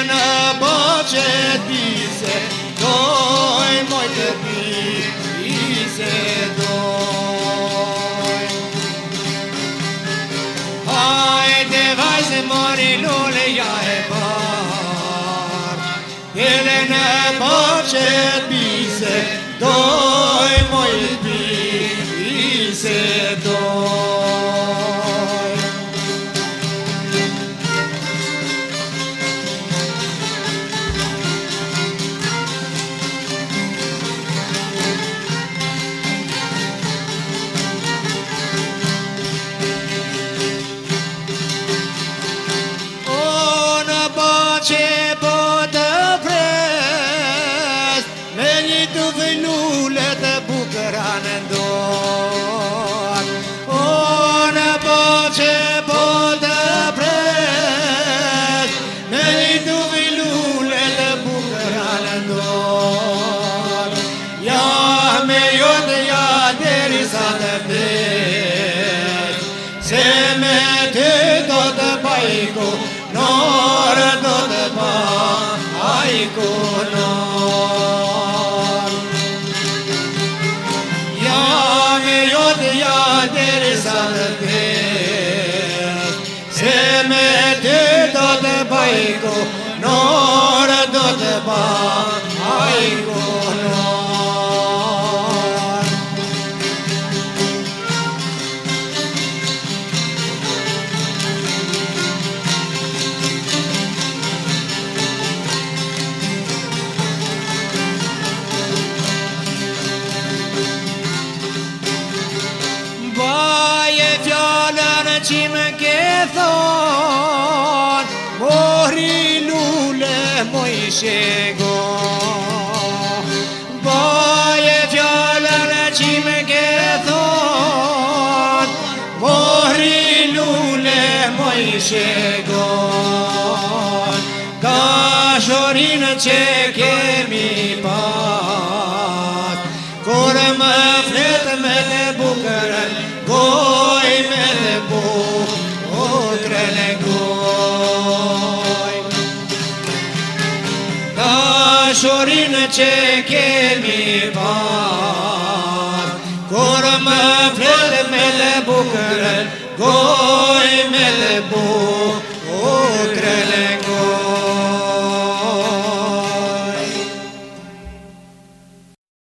në boqet bise, doj moj të bise doj. Hajde vajze mori lule ja e bar, dele në boqet bise, doj moj të bise doj. Që po të pres, me një të vëllule të bukëra në ndor. O në po që po të pres, me një të vëllule të bukëra në ndor. Ja me jote ja deri sa të vdes, se me ty do të pajko, Nora do të pa, ajko nor. Ja me jote ja deri sa të vdes, se me ty do të pajko, Nora do të pa, ajko nor. Që më ke thon, mori lule moj shego. Baje fjallën që më ke thon, mori lule moj shego. Ka shorinë që kemi pas, kur më fletë me të bukërën, goj me të bukërën e goj. Ka shorinë që kemi pas, kur më fletë me të bukërën, goj me të bukërën e goj.